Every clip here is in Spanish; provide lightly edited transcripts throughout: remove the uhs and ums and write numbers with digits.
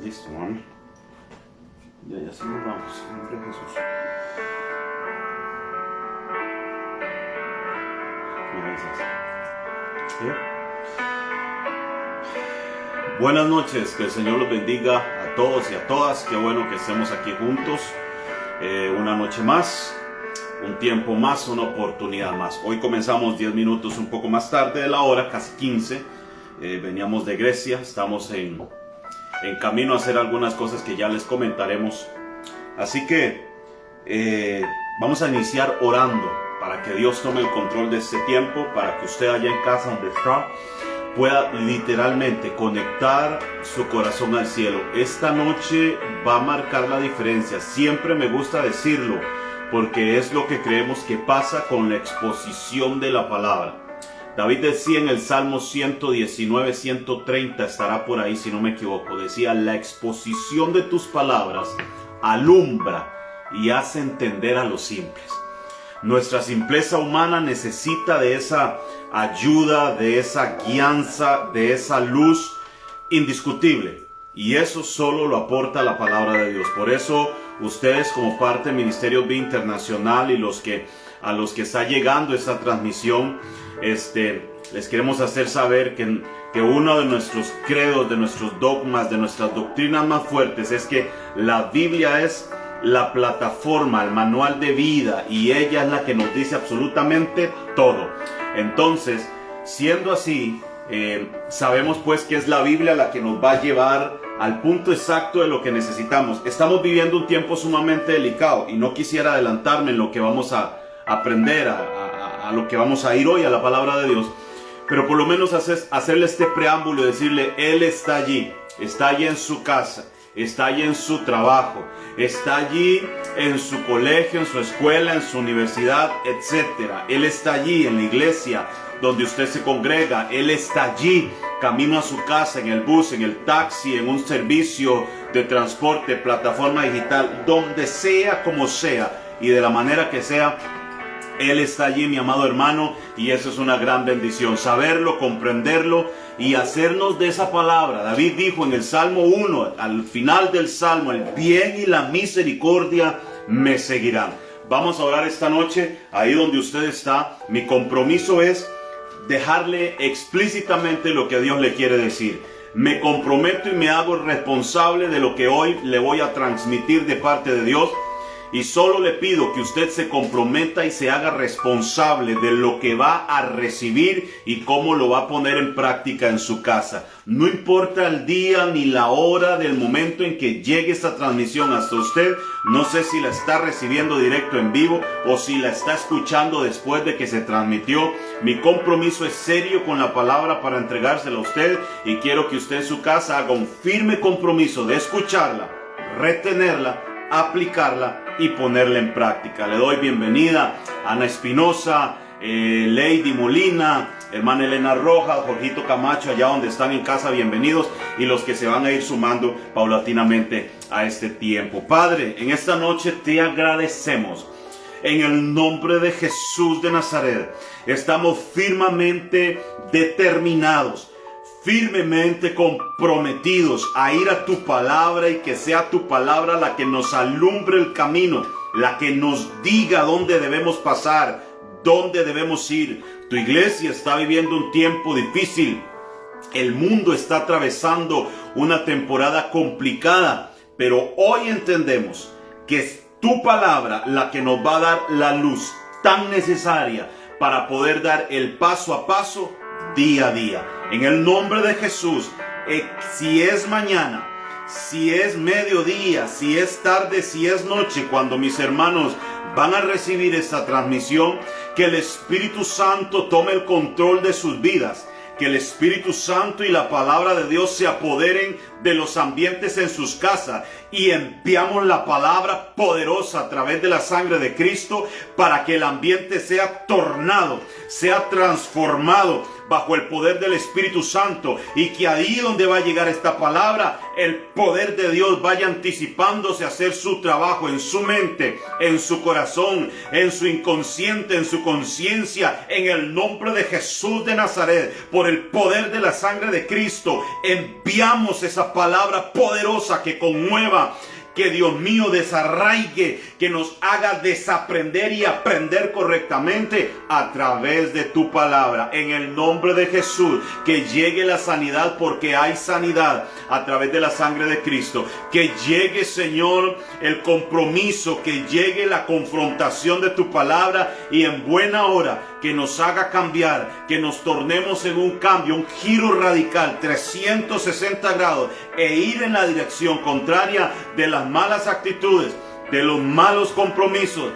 Listo, mami. Ya se nos vamos. En nombre de Jesús. Gracias. ¿Sí? Buenas noches, que el Señor los bendiga a todos y a todas. Qué bueno que estemos aquí juntos. Una noche más, un tiempo más, una oportunidad más. Hoy comenzamos 10 minutos un poco más tarde de la hora, casi 15. Veníamos de Grecia, estamos en camino a hacer algunas cosas que ya les comentaremos. Así que vamos a iniciar orando para que Dios tome el control de este tiempo, para que usted allá en casa donde está pueda literalmente conectar su corazón al cielo. Esta noche va a marcar la diferencia. Siempre me gusta decirlo porque es lo que creemos que pasa con la exposición de la palabra. David decía en el Salmo 119, 130, estará por ahí si no me equivoco, decía: la exposición de tus palabras alumbra y hace entender a los simples. Nuestra simpleza humana necesita de esa ayuda, de esa guianza, de esa luz indiscutible. Y eso solo lo aporta la palabra de Dios. Por eso ustedes, como parte del Ministerio Vida Internacional y a los que está llegando esta transmisión, les queremos hacer saber que uno de nuestros credos, de nuestros dogmas, de nuestras doctrinas más fuertes es que la Biblia es la plataforma, el manual de vida, y ella es la que nos dice absolutamente todo. Entonces, siendo así, sabemos pues que es la Biblia la que nos va a llevar al punto exacto de lo que necesitamos. Estamos viviendo un tiempo sumamente delicado y no quisiera adelantarme en lo que vamos a aprender, a lo que vamos a ir hoy, a la palabra de Dios, pero por lo menos hacerle este preámbulo y decirle: Él está allí en su casa, está allí en su trabajo, está allí en su colegio, en su escuela, en su universidad, etc. Él está allí en la iglesia donde usted se congrega. Él está allí camino a su casa, en el bus, en el taxi, en un servicio de transporte, plataforma digital, donde sea, como sea y de la manera que sea. Él está allí, mi amado hermano, y eso es una gran bendición, saberlo, comprenderlo y hacernos de esa palabra. David dijo en el Salmo 1, al final del Salmo: el bien y la misericordia me seguirán. Vamos a orar esta noche, ahí donde usted está. Mi compromiso es dejarle explícitamente lo que Dios le quiere decir. Me comprometo y me hago responsable de lo que hoy le voy a transmitir de parte de Dios. Y solo le pido que usted se comprometa y se haga responsable de lo que va a recibir y cómo lo va a poner en práctica en su casa. No importa el día ni la hora del momento en que llegue esta transmisión hasta usted. No sé si la está recibiendo directo en vivo o si la está escuchando después de que se transmitió. Mi compromiso es serio con la palabra para entregársela a usted, y quiero que usted en su casa haga un firme compromiso de escucharla, retenerla, aplicarla y ponerla en práctica. Le doy bienvenida a Ana Espinosa, Lady Molina, hermana Elena Rojas, Jorgito Camacho, allá donde están en casa, bienvenidos, y los que se van a ir sumando paulatinamente a este tiempo. Padre, en esta noche te agradecemos. En el nombre de Jesús de Nazaret, estamos firmemente determinados, firmemente comprometidos a ir a tu palabra, y que sea tu palabra la que nos alumbre el camino, la que nos diga dónde debemos pasar, dónde debemos ir. Tu iglesia está viviendo un tiempo difícil. El mundo está atravesando una temporada complicada, pero hoy entendemos que es tu palabra la que nos va a dar la luz tan necesaria para poder dar el paso a paso, día a día. En el nombre de Jesús, si es mañana, si es mediodía, si es tarde, si es noche, cuando mis hermanos van a recibir esta transmisión, que el Espíritu Santo tome el control de sus vidas. Que el Espíritu Santo y la palabra de Dios se apoderen de los ambientes en sus casas, y enviamos la palabra poderosa a través de la sangre de Cristo para que el ambiente sea tornado, sea transformado bajo el poder del Espíritu Santo, y que ahí donde va a llegar esta palabra, el poder de Dios vaya anticipándose a hacer su trabajo en su mente, en su corazón, en su inconsciente, en su conciencia, en el nombre de Jesús de Nazaret. Por el poder de la sangre de Cristo, enviamos esa palabra poderosa que conmueva, que Dios mío desarraigue, que nos haga desaprender y aprender correctamente a través de tu palabra. En el nombre de Jesús, que llegue la sanidad, porque hay sanidad a través de la sangre de Cristo. Que llegue, Señor, el compromiso, que llegue la confrontación de tu palabra, y en buena hora que nos haga cambiar, que nos tornemos en un cambio, un giro radical, 360 grados, e ir en la dirección contraria de las malas actitudes, de los malos compromisos,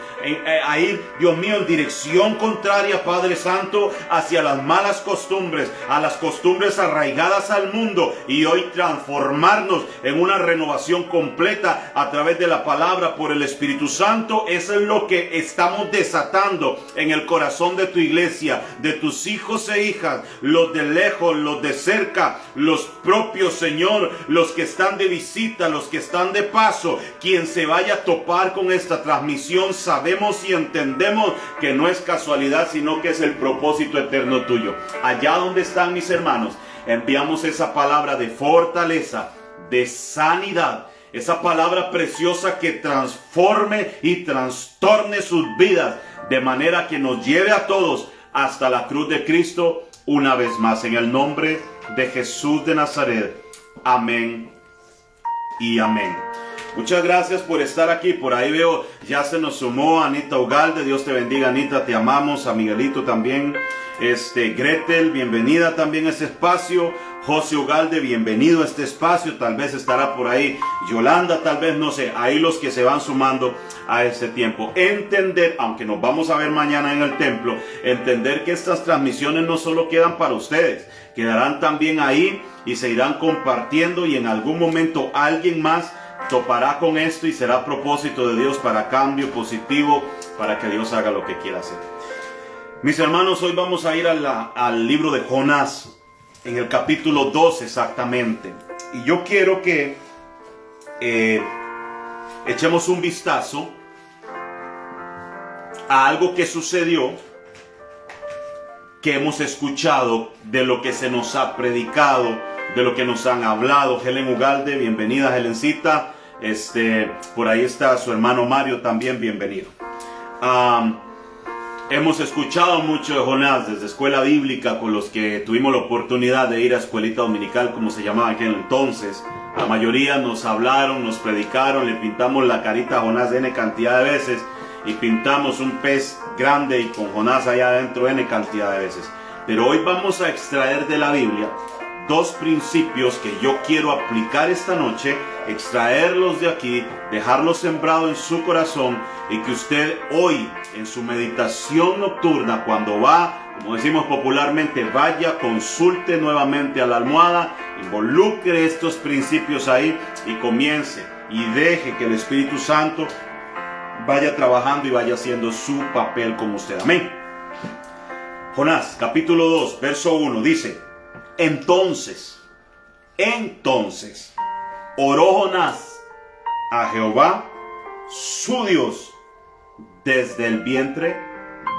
ahí, Dios mío, en dirección contraria, Padre Santo, hacia las malas costumbres, a las costumbres arraigadas al mundo, y hoy transformarnos en una renovación completa a través de la palabra por el Espíritu Santo. Eso es lo que estamos desatando en el corazón de tu iglesia, de tus hijos e hijas, los de lejos, los de cerca, los propios, Señor, los que están de visita, los que están de paso, quien se vaya a topar con esta transmisión. Sabemos y entendemos que no es casualidad, sino que es el propósito eterno tuyo. Allá donde están mis hermanos, enviamos esa palabra de fortaleza, de sanidad, esa palabra preciosa que transforme y trastorne sus vidas, de manera que nos lleve a todos hasta la cruz de Cristo una vez más, en el nombre de Jesús de Nazaret. Amén y amén. Muchas gracias por estar aquí. Por ahí veo, ya se nos sumó Anita Ugalde. Dios te bendiga, Anita, te amamos. A Miguelito también. Gretel, bienvenida también a este espacio. José Ugalde, bienvenido a este espacio. Tal vez estará por ahí Yolanda, tal vez, no sé. Ahí los que se van sumando a este tiempo. Entender, aunque nos vamos a ver mañana en el templo, entender que estas transmisiones no solo quedan para ustedes, quedarán también ahí y se irán compartiendo, y en algún momento alguien más topará con esto y será propósito de Dios para cambio positivo, para que Dios haga lo que quiera hacer. Mis hermanos, hoy vamos a ir al libro de Jonás, en el capítulo 2 exactamente. Y yo quiero que echemos un vistazo a algo que sucedió, que hemos escuchado, de lo que se nos ha predicado, de lo que nos han hablado. Helen Ugalde, bienvenida, Helencita. Por ahí está su hermano Mario también, bienvenido. Hemos escuchado mucho de Jonás desde escuela bíblica, con los que tuvimos la oportunidad de ir a escuelita dominical, como se llamaba en aquel entonces. La mayoría nos hablaron, nos predicaron, le pintamos la carita a Jonás N cantidad de veces, y pintamos un pez grande y con Jonás allá adentro N cantidad de veces. Pero hoy vamos a extraer de la Biblia dos principios que yo quiero aplicar esta noche, extraerlos de aquí, dejarlos sembrados en su corazón, y que usted hoy en su meditación nocturna, cuando va, como decimos popularmente, vaya, consulte nuevamente a la almohada, involucre estos principios ahí y comience y deje que el Espíritu Santo vaya trabajando y vaya haciendo su papel con usted. Amén. Jonás, capítulo 2, verso 1, dice: Entonces, oró Jonás a Jehová, su Dios, desde el vientre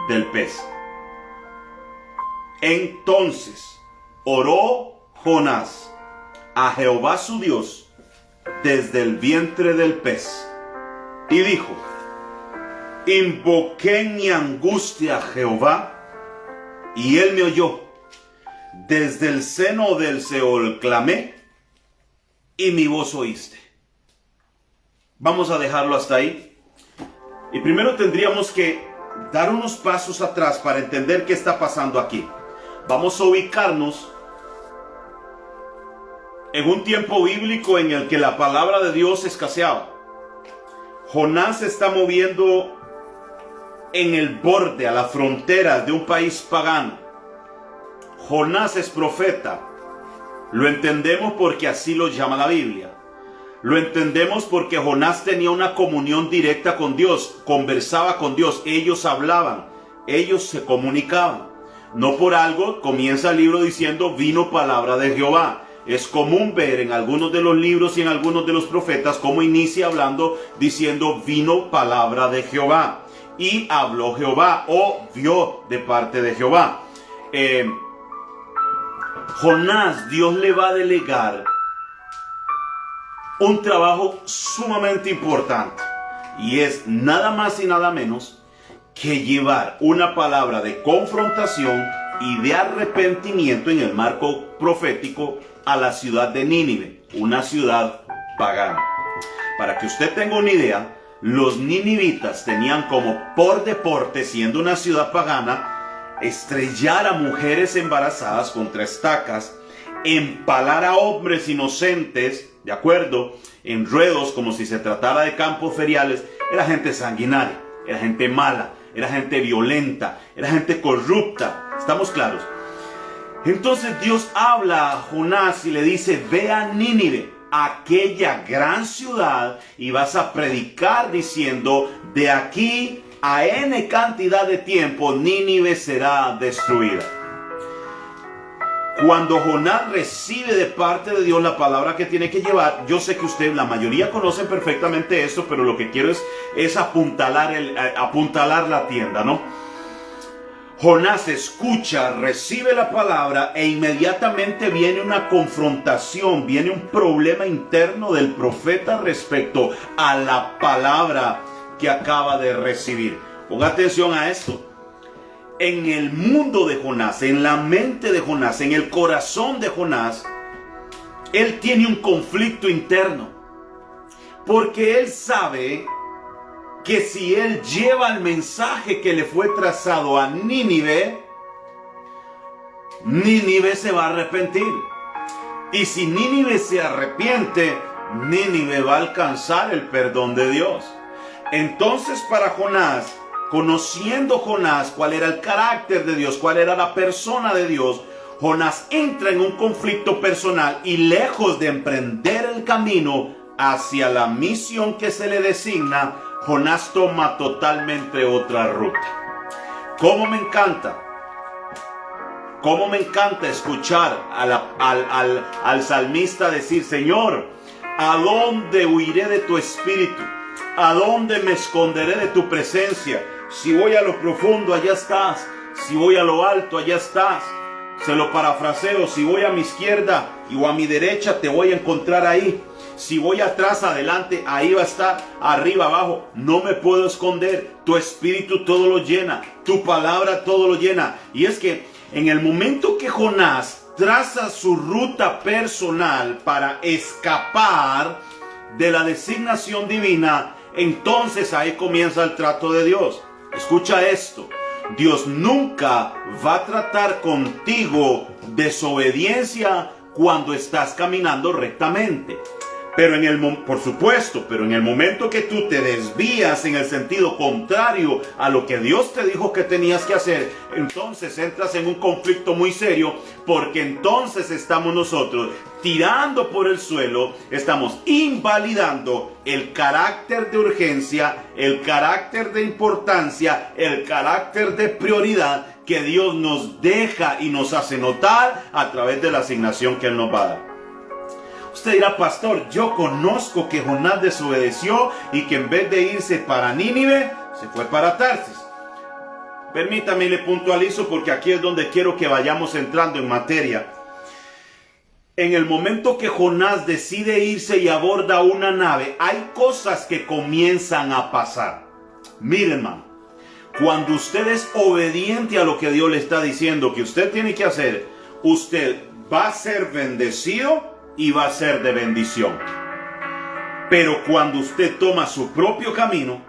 del pez. Entonces, oró Jonás a Jehová, su Dios, desde el vientre del pez, y dijo: Invoqué en mi angustia a Jehová, y él me oyó. Desde el seno del Seol clamé, y mi voz oíste. Vamos a dejarlo hasta ahí. Y primero tendríamos que dar unos pasos atrás para entender qué está pasando aquí. Vamos a ubicarnos en un tiempo bíblico en el que la palabra de Dios escaseaba. Jonás se está moviendo en el borde, a la frontera de un país pagano. Jonás es profeta. Lo entendemos porque así lo llama la Biblia. Lo entendemos porque Jonás tenía una comunión directa con Dios, conversaba con Dios, ellos hablaban, ellos se comunicaban. No por algo comienza el libro diciendo vino palabra de Jehová. Es común ver en algunos de los libros y en algunos de los profetas cómo inicia hablando diciendo vino palabra de Jehová. Y habló Jehová o vio de parte de Jehová. Jonás, Dios le va a delegar un trabajo sumamente importante. Y es nada más y nada menos que llevar una palabra de confrontación y de arrepentimiento en el marco profético a la ciudad de Nínive, una ciudad pagana. Para que usted tenga una idea, los ninivitas tenían como por deporte, siendo una ciudad pagana, estrellar a mujeres embarazadas contra estacas, empalar a hombres inocentes, ¿de acuerdo?, en ruedos como si se tratara de campos feriales. Era gente sanguinaria, era gente mala, era gente violenta, era gente corrupta. ¿Estamos claros? Entonces Dios habla a Jonás y le dice, ve a Nínive, aquella gran ciudad, y vas a predicar diciendo, de aquí a N cantidad de tiempo, Nínive será destruida. Cuando Jonás recibe de parte de Dios la palabra que tiene que llevar, yo sé que usted, la mayoría conocen perfectamente esto, pero lo que quiero es apuntalar la tienda, ¿no? Jonás escucha, recibe la palabra e inmediatamente viene una confrontación, viene un problema interno del profeta respecto a la palabra que acaba de recibir. Ponga atención a esto. En el mundo de Jonás, en la mente de Jonás, en el corazón de Jonás, él tiene un conflicto interno. Porque él sabe que si él lleva el mensaje que le fue trazado a Nínive, Nínive se va a arrepentir. Y si Nínive se arrepiente, Nínive va a alcanzar el perdón de Dios. Entonces para Jonás, conociendo Jonás cuál era el carácter de Dios, cuál era la persona de Dios, Jonás entra en un conflicto personal y lejos de emprender el camino hacia la misión que se le designa, Jonás toma totalmente otra ruta. ¿Cómo me encanta? ¿Cómo me encanta escuchar al salmista decir, Señor, ¿a dónde huiré de tu espíritu? ¿A dónde me esconderé de tu presencia? Si voy a lo profundo, allá estás. Si voy a lo alto, allá estás. Se lo parafraseo, si voy a mi izquierda o a mi derecha, te voy a encontrar ahí. Si voy atrás, adelante, ahí va a estar, arriba, abajo. No me puedo esconder. Tu espíritu todo lo llena. Tu palabra todo lo llena. Y es que en el momento que Jonás traza su ruta personal para escapar de la designación divina, entonces ahí comienza el trato de Dios. Escucha esto. Dios nunca va a tratar contigo desobediencia cuando estás caminando rectamente. Pero por supuesto, pero en el momento que tú te desvías en el sentido contrario a lo que Dios te dijo que tenías que hacer, entonces entras en un conflicto muy serio, porque entonces estamos nosotros tirando por el suelo, estamos invalidando el carácter de urgencia, el carácter de importancia, el carácter de prioridad que Dios nos deja y nos hace notar a través de la asignación que Él nos va a dar. Usted dirá, pastor, yo conozco que Jonás desobedeció y que en vez de irse para Nínive, se fue para Tarsis. Permítame, le puntualizo porque aquí es donde quiero que vayamos entrando en materia. En el momento que Jonás decide irse y aborda una nave, hay cosas que comienzan a pasar. Miren, hermano, cuando usted es obediente a lo que Dios le está diciendo que usted tiene que hacer, usted va a ser bendecido y va a ser de bendición. Pero cuando usted toma su propio camino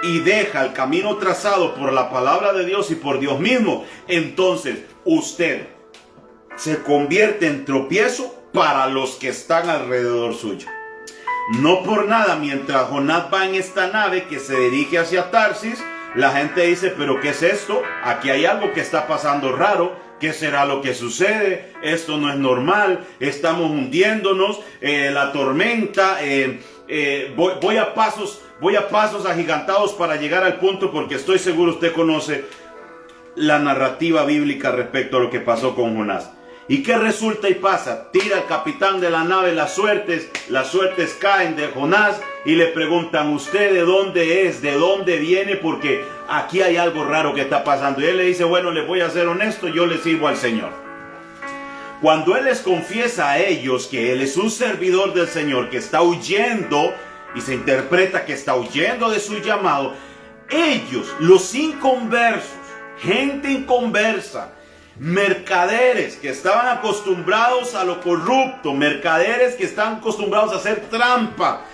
y deja el camino trazado por la palabra de Dios y por Dios mismo, entonces usted se convierte en tropiezo para los que están alrededor suyo. No por nada, mientras Jonás va en esta nave que se dirige hacia Tarsis, la gente dice, pero ¿qué es esto? Aquí hay algo que está pasando raro. ¿Qué será lo que sucede? Esto no es normal. Estamos hundiéndonos. La tormenta. Voy a pasos agigantados para llegar al punto, porque estoy seguro usted conoce la narrativa bíblica respecto a lo que pasó con Jonás. ¿Y qué resulta y pasa? Tira el capitán de la nave las suertes caen de Jonás y le preguntan, ¿usted de dónde es? ¿De dónde viene? Porque aquí hay algo raro que está pasando. Y él le dice, bueno, les voy a ser honesto, yo le sirvo al Señor. Cuando él les confiesa a ellos que él es un servidor del Señor, que está huyendo, y se interpreta que está huyendo de su llamado, ellos, los inconversos, gente inconversa, mercaderes que estaban acostumbrados a lo corrupto, mercaderes que están acostumbrados a hacer trampa,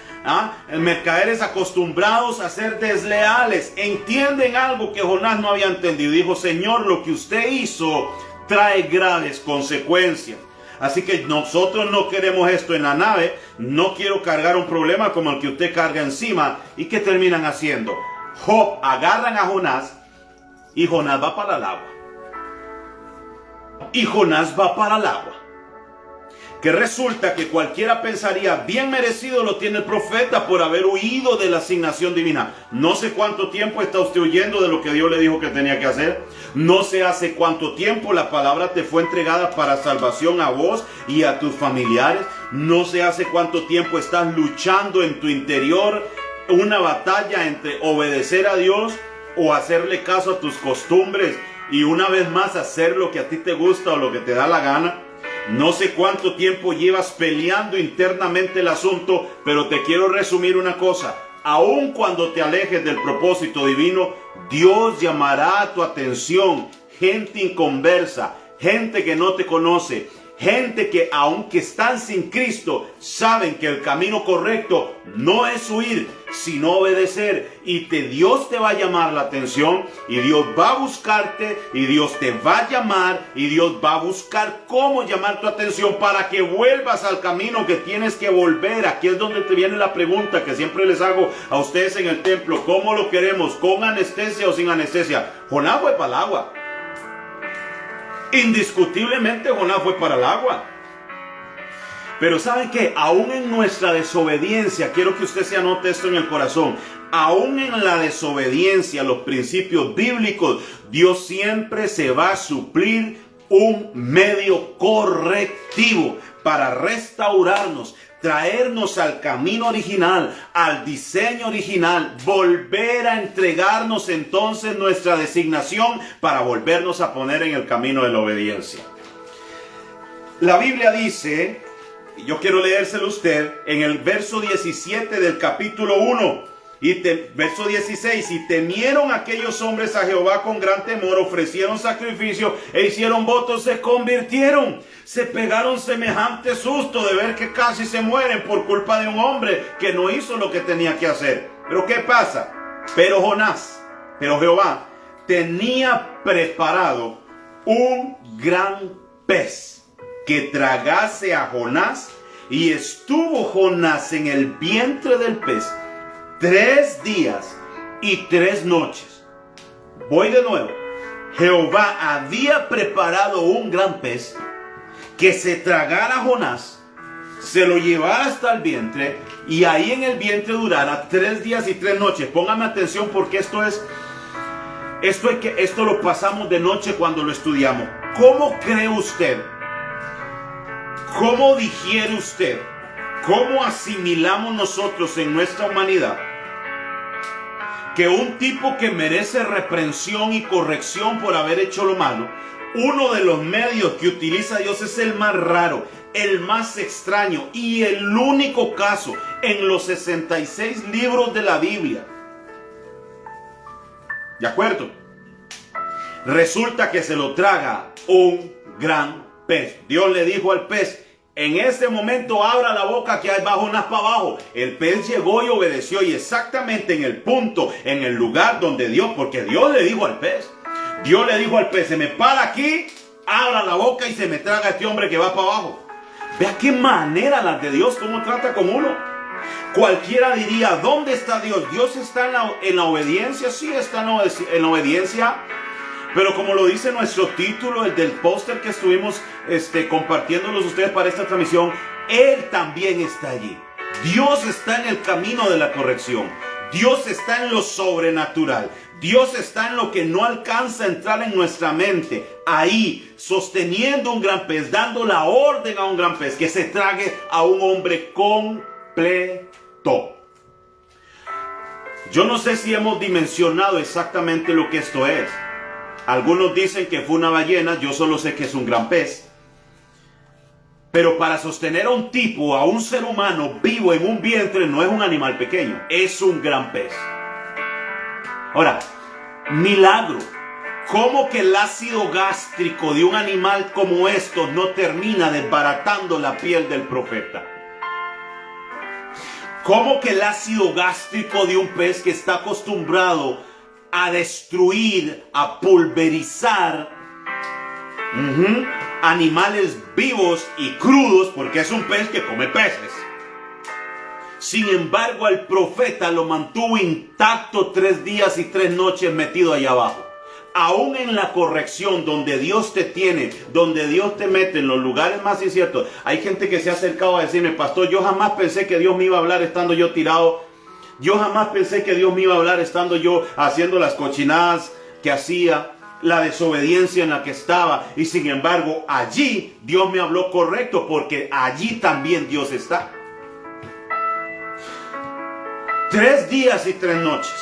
mercaderes acostumbrados a ser desleales, entienden algo que Jonás no había entendido. Dijo, Señor, lo que usted hizo trae graves consecuencias. Así que nosotros no queremos esto en la nave. No quiero cargar un problema como el que usted carga encima. ¿Y qué terminan haciendo? Agarran a Jonás y Jonás va para el agua. Y Jonás va para el agua. Que resulta que cualquiera pensaría, bien merecido lo tiene el profeta por haber huido de la asignación divina. No sé cuánto tiempo está usted huyendo de lo que Dios le dijo que tenía que hacer. No sé hace cuánto tiempo la palabra te fue entregada para salvación a vos y a tus familiares. No sé hace cuánto tiempo estás luchando en tu interior una batalla entre obedecer a Dios o hacerle caso a tus costumbres y una vez más hacer lo que a ti te gusta o lo que te da la gana. No sé cuánto tiempo llevas peleando internamente el asunto, pero te quiero resumir una cosa. Aun cuando te alejes del propósito divino, Dios llamará a tu atención gente inconversa, gente que no te conoce, gente que aunque están sin Cristo, saben que el camino correcto no es huir, sino obedecer. Y Dios te va a llamar la atención, y Dios va a buscarte, y Dios te va a llamar, y Dios va a buscar cómo llamar tu atención para que vuelvas al camino que tienes que volver. Aquí es donde te viene la pregunta que siempre les hago a ustedes en el templo: ¿cómo lo queremos? ¿Con anestesia o sin anestesia? Jonás fue para el agua. Indiscutiblemente Jonás fue para el agua. Pero ¿saben qué? Aún en nuestra desobediencia, quiero que usted se anote esto en el corazón, aún en la desobediencia a los principios bíblicos, Dios siempre se va a suplir un medio correctivo para restaurarnos, traernos al camino original, al diseño original, volver a entregarnos entonces nuestra designación para volvernos a poner en el camino de la obediencia. La Biblia dice, y yo quiero leérselo a usted, en el verso 17 del capítulo 1, verso 16, y temieron aquellos hombres a Jehová con gran temor, ofrecieron sacrificio e hicieron votos, se convirtieron, se pegaron semejante susto de ver que casi se mueren por culpa de un hombre que no hizo lo que tenía que hacer. Pero ¿qué pasa? Pero Jehová tenía preparado un gran pez que tragase a Jonás, y estuvo Jonás en el vientre del pez 3 días y 3 noches. Voy de nuevo. Jehová había preparado un gran pez que se tragara a Jonás, se lo llevara hasta el vientre, y ahí en el vientre durara 3 días y 3 noches. Póngame atención, porque esto lo pasamos de noche cuando lo estudiamos. ¿Cómo cree usted? ¿Cómo digiere usted? ¿Cómo asimilamos nosotros en nuestra humanidad que un tipo que merece reprensión y corrección por haber hecho lo malo, uno de los medios que utiliza Dios es el más raro, el más extraño y el único caso en los 66 libros de la Biblia? ¿De acuerdo? Resulta que se lo traga un gran pez. Dios le dijo al pez: en este momento abra la boca que hay bajo Jonás para abajo. El pez llegó y obedeció, y exactamente en el punto, en el lugar donde Dios, porque Dios le dijo al pez, se me para aquí, abra la boca y se me traga este hombre que va para abajo. Vea qué manera la de Dios, cómo trata con uno. Cualquiera diría, ¿dónde está Dios? Dios está en la obediencia. Sí, está en la obediencia. Pero como lo dice nuestro título, el del póster que estuvimos compartiéndolos ustedes para esta transmisión, Él también está allí. Dios está en el camino de la corrección. Dios está en lo sobrenatural. Dios está en lo que no alcanza a entrar en nuestra mente. Ahí, sosteniendo un gran pez, dando la orden a un gran pez que se trague a un hombre completo. Yo no sé si hemos dimensionado exactamente lo que esto es. Algunos dicen que fue una ballena, yo solo sé que es un gran pez. Pero para sostener a un tipo, a un ser humano vivo en un vientre, no es un animal pequeño, es un gran pez. Ahora, milagro. ¿Cómo que el ácido gástrico de un animal como esto no termina desbaratando la piel del profeta? ¿Cómo que el ácido gástrico de un pez que está acostumbrado a destruir, a pulverizar animales vivos y crudos, porque es un pez que come peces? Sin embargo, el profeta lo mantuvo intacto 3 días y 3 noches metido allá abajo. Aún en la corrección, donde Dios te tiene, donde Dios te mete en los lugares más inciertos. Hay gente que se ha acercado a decirme: pastor, yo jamás pensé que Dios me iba a hablar estando yo tirado. Yo jamás pensé que Dios me iba a hablar estando yo haciendo las cochinadas que hacía, la desobediencia en la que estaba. Y sin embargo, allí Dios me habló correcto, porque allí también Dios está. 3 días y 3 noches.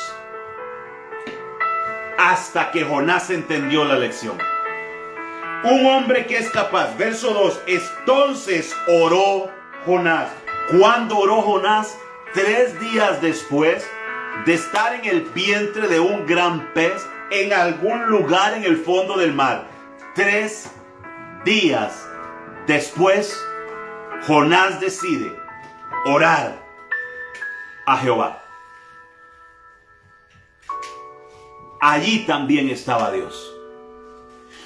Hasta que Jonás entendió la lección. Un hombre que es capaz. Verso 2. Entonces oró Jonás. ¿Cuándo oró Jonás? 3 días después de estar en el vientre de un gran pez, en algún lugar en el fondo del mar. 3 días después, Jonás decide orar a Jehová. Allí también estaba Dios.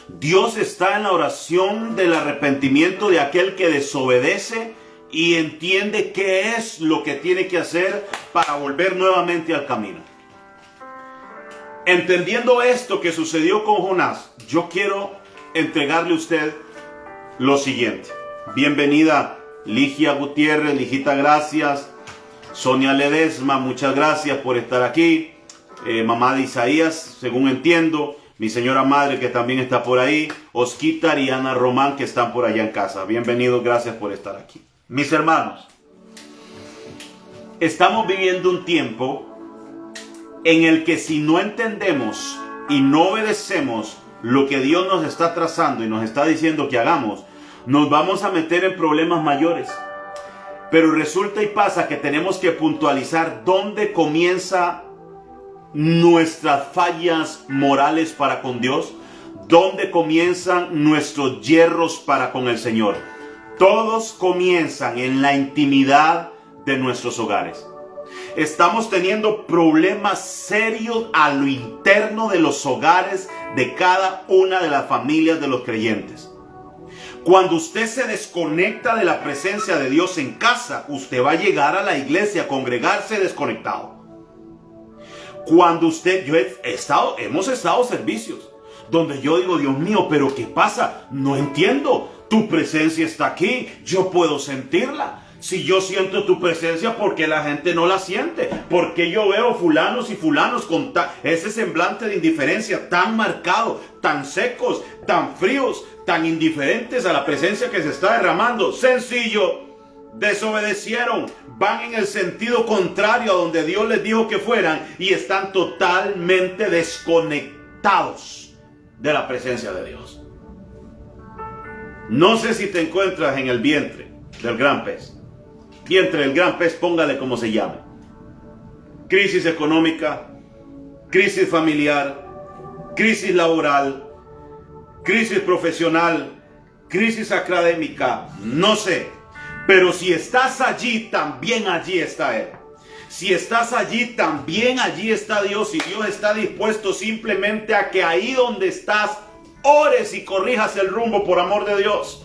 Dios está en la oración del arrepentimiento de aquel que desobedece y entiende qué es lo que tiene que hacer para volver nuevamente al camino. Entendiendo esto que sucedió con Jonás, yo quiero entregarle a usted lo siguiente. Bienvenida Ligia Gutiérrez, Lijita, gracias. Sonia Ledesma, muchas gracias por estar aquí. Mamá de Isaías, según entiendo. Mi señora madre, que también está por ahí. Osquitar y Ana Román, que están por allá en casa. Bienvenidos, gracias por estar aquí. Mis hermanos, estamos viviendo un tiempo en el que si no entendemos y no obedecemos lo que Dios nos está trazando y nos está diciendo que hagamos, nos vamos a meter en problemas mayores. Pero resulta y pasa que tenemos que puntualizar dónde comienza nuestras fallas morales para con Dios, dónde comienzan nuestros yerros para con el Señor. Todos comienzan en la intimidad de nuestros hogares. Estamos teniendo problemas serios a lo interno de los hogares de cada una de las familias de los creyentes. Cuando usted se desconecta de la presencia de Dios en casa, usted va a llegar a la iglesia a congregarse desconectado. Cuando usted, hemos estado servicios donde yo digo: Dios mío, pero ¿qué pasa? No entiendo. Tu presencia está aquí, yo puedo sentirla. Si yo siento tu presencia, ¿por qué la gente no la siente? ¿Por qué yo veo fulanos y fulanos con ese semblante de indiferencia tan marcado, tan secos, tan fríos, tan indiferentes a la presencia que se está derramando? Sencillo, desobedecieron, van en el sentido contrario a donde Dios les dijo que fueran y están totalmente desconectados de la presencia de Dios. No sé si te encuentras en el vientre del gran pez. Vientre del gran pez, póngale como se llame. Crisis económica, crisis familiar, crisis laboral, crisis profesional, crisis académica, no sé. Pero si estás allí, también allí está Él. Si estás allí, también allí está Dios. Y Dios está dispuesto simplemente a que ahí donde estás, ores y corrijas el rumbo por amor de Dios.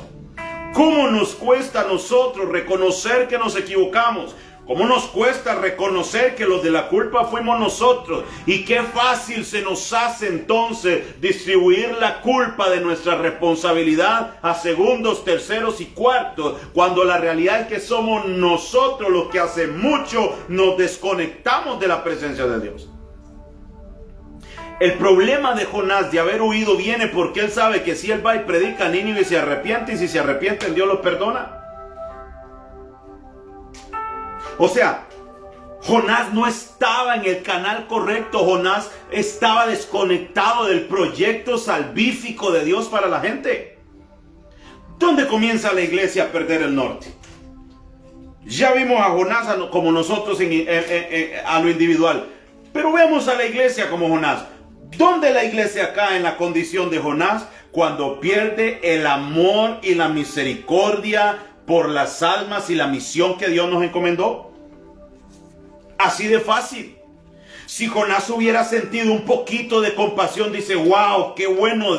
¿Cómo nos cuesta a nosotros reconocer que nos equivocamos? ¿Cómo nos cuesta reconocer que los de la culpa fuimos nosotros? Y qué fácil se nos hace entonces distribuir la culpa de nuestra responsabilidad a segundos, terceros y cuartos, cuando la realidad es que somos nosotros los que hace mucho nos desconectamos de la presencia de Dios. El problema de Jonás de haber huido viene porque él sabe que si él va y predica a Nínive se arrepiente, y si se arrepienten Dios los perdona. O sea, Jonás no estaba en el canal correcto. Jonás estaba desconectado del proyecto salvífico de Dios para la gente. ¿Dónde comienza la iglesia a perder el norte? Ya vimos a Jonás como nosotros a lo individual. Pero veamos a la iglesia como Jonás. ¿Dónde la iglesia cae en la condición de Jonás? Cuando pierde el amor y la misericordia por las almas y la misión que Dios nos encomendó. Así de fácil. Si Jonás hubiera sentido un poquito de compasión, dice, wow, qué bueno,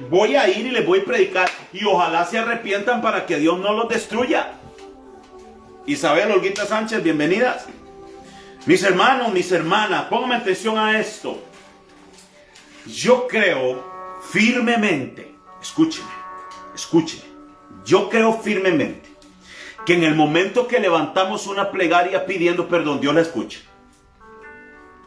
voy a ir y les voy a predicar y ojalá se arrepientan para que Dios no los destruya. Isabel, Olguita Sánchez, bienvenidas. Mis hermanos, mis hermanas, pónganme atención a esto. Yo creo firmemente, escúcheme, yo creo firmemente que en el momento que levantamos una plegaria pidiendo perdón, Dios la escucha.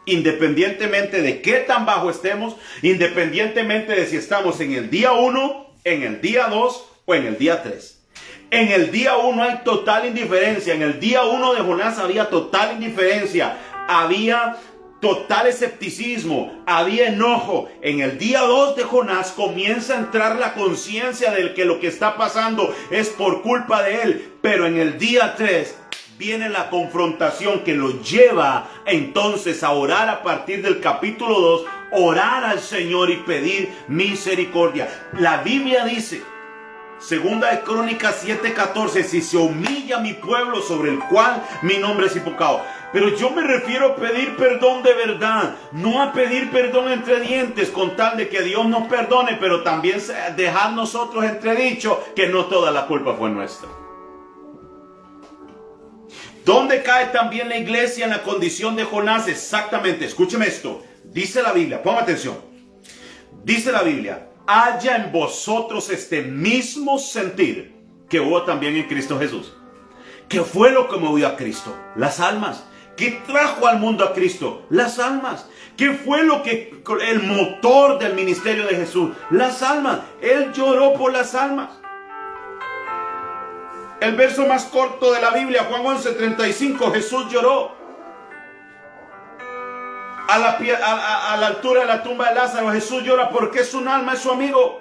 Independientemente de qué tan bajo estemos, independientemente de si estamos en el día 1, en el día 2 o en el día 3. En el día 1 hay total indiferencia. En el día 1 de Jonás había total indiferencia. Había total escepticismo, había enojo. En el día 2 de Jonás comienza a entrar la conciencia de que lo que está pasando es por culpa de él. Pero en el día 3 viene la confrontación que lo lleva entonces a orar a partir del capítulo 2, orar al Señor y pedir misericordia. La Biblia dice, Segunda de Crónicas 7:14, si se humilla mi pueblo sobre el cual mi nombre es invocado. Pero yo me refiero a pedir perdón de verdad, no a pedir perdón entre dientes con tal de que Dios nos perdone, pero también dejar nosotros entredicho que no toda la culpa fue nuestra. ¿Dónde cae también la iglesia en la condición de Jonás? Exactamente, escúcheme esto, dice la Biblia, ponga atención, dice la Biblia, haya en vosotros este mismo sentir que hubo también en Cristo Jesús. ¿Qué fue lo que movió a Cristo? Las almas. ¿Qué trajo al mundo a Cristo? Las almas. ¿Qué fue lo que el motor del ministerio de Jesús? Las almas. Él lloró por las almas. El verso más corto de la Biblia, Juan 11:35, Jesús lloró. A la altura de la tumba de Lázaro, Jesús llora porque es un alma, es su amigo.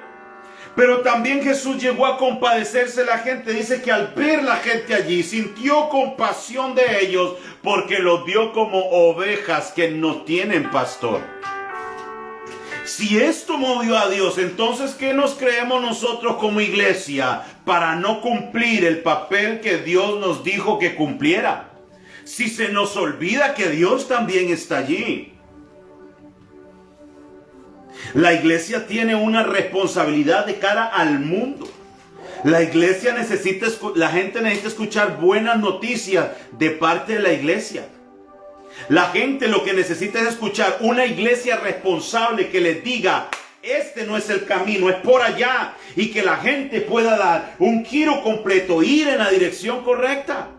Pero también Jesús llegó a compadecerse de la gente. Dice que al ver la gente allí, sintió compasión de ellos porque los vio como ovejas que no tienen pastor. Si esto movió a Dios, entonces ¿qué nos creemos nosotros como iglesia para no cumplir el papel que Dios nos dijo que cumpliera? Si se nos olvida que Dios también está allí. La iglesia tiene una responsabilidad de cara al mundo. La iglesia la gente necesita escuchar buenas noticias de parte de la iglesia. La gente lo que necesita es escuchar una iglesia responsable que les diga, este no es el camino, es por allá. Y que la gente pueda dar un giro completo, ir en la dirección correcta.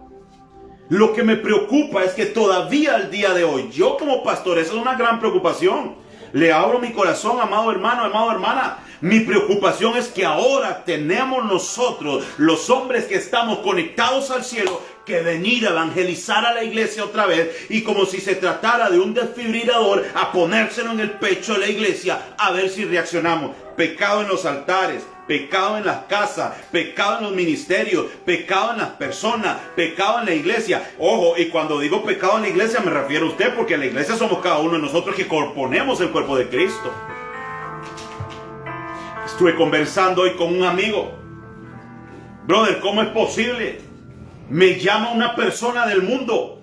Lo que me preocupa es que todavía al día de hoy, yo como pastor, esa es una gran preocupación. Le abro mi corazón, amado hermano, amado hermana. Mi preocupación es que ahora tenemos nosotros, los hombres que estamos conectados al cielo, que venir a evangelizar a la iglesia otra vez y como si se tratara de un desfibrilador, a ponérselo en el pecho de la iglesia a ver si reaccionamos. Pecado en los altares, pecado en las casas, pecado en los ministerios, pecado en las personas, pecado en la iglesia. Ojo, y cuando digo pecado en la iglesia me refiero a usted, porque en la iglesia somos cada uno de nosotros que componemos el cuerpo de Cristo. Estuve conversando hoy con un amigo. Brother, ¿cómo es posible? Me llama una persona del mundo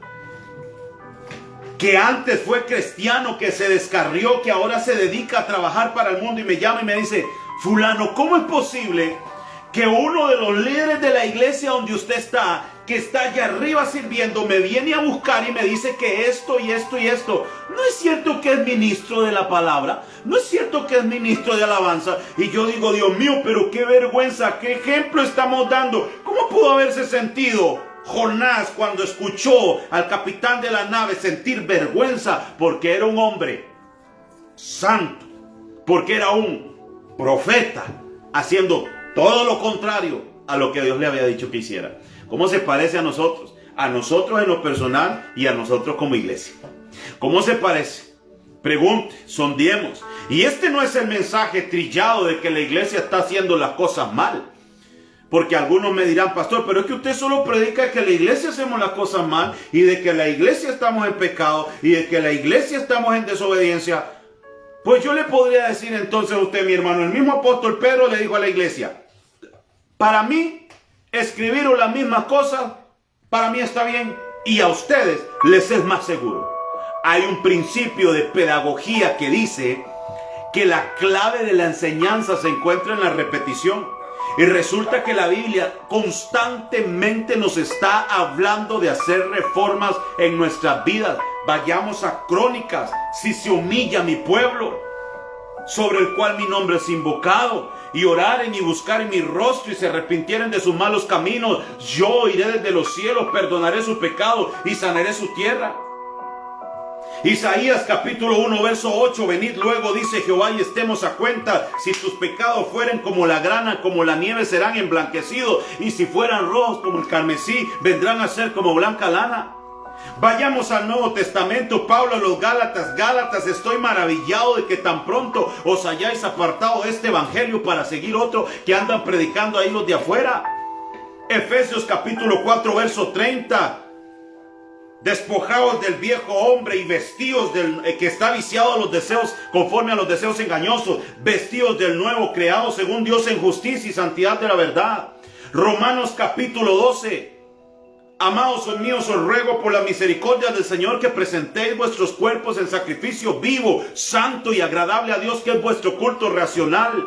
que antes fue cristiano, que se descarrió, que ahora se dedica a trabajar para el mundo, y me llama y me dice, fulano, ¿cómo es posible que uno de los líderes de la iglesia donde usted está, que está allá arriba sirviendo me viene a buscar y me dice que esto y esto y esto. ¿No es cierto que es ministro de la palabra? ¿No es cierto que es ministro de alabanza? Y yo digo, Dios mío, pero qué vergüenza, qué ejemplo estamos dando. ¿Cómo pudo haberse sentido Jonás cuando escuchó al capitán de la nave sentir vergüenza porque era un hombre santo, porque era un profeta, haciendo todo lo contrario a lo que Dios le había dicho que hiciera? ¿Cómo se parece a nosotros? A nosotros en lo personal y a nosotros como iglesia. ¿Cómo se parece? Pregunte, sondeemos. Y este no es el mensaje trillado de que la iglesia está haciendo las cosas mal. Porque algunos me dirán, pastor, pero es que usted solo predica que la iglesia hacemos las cosas mal y de que la iglesia estamos en pecado y de que la iglesia estamos en desobediencia. Pues yo le podría decir entonces a usted, mi hermano, el mismo apóstol Pedro le dijo a la iglesia, para mí, escribir las mismas cosas, para mí está bien, y a ustedes les es más seguro. Hay un principio de pedagogía que dice que la clave de la enseñanza se encuentra en la repetición. Y resulta que la Biblia constantemente nos está hablando de hacer reformas en nuestras vidas. Vayamos a Crónicas, si se humilla mi pueblo, sobre el cual mi nombre es invocado, y oraren y buscaren mi rostro y se arrepintieren de sus malos caminos, yo iré desde los cielos, perdonaré su pecado y sanaré su tierra. Isaías capítulo 1 verso 8, venid luego, dice Jehová, y estemos a cuenta. Si tus pecados fueren como la grana, como la nieve serán emblanquecidos, y si fueran rojos como el carmesí, vendrán a ser como blanca lana. Vayamos al Nuevo Testamento, Pablo a los Gálatas. Gálatas, estoy maravillado de que tan pronto os hayáis apartado de este evangelio para seguir otro que andan predicando ahí los de afuera. Efesios capítulo 4 verso 30. Despojaos del viejo hombre y vestidos del que está viciado a los deseos, conforme a los deseos engañosos, vestidos del nuevo, creado según Dios en justicia y santidad de la verdad. Romanos capítulo 12. Amados míos, os ruego por la misericordia del Señor que presentéis vuestros cuerpos en sacrificio vivo, santo y agradable a Dios, que es vuestro culto racional.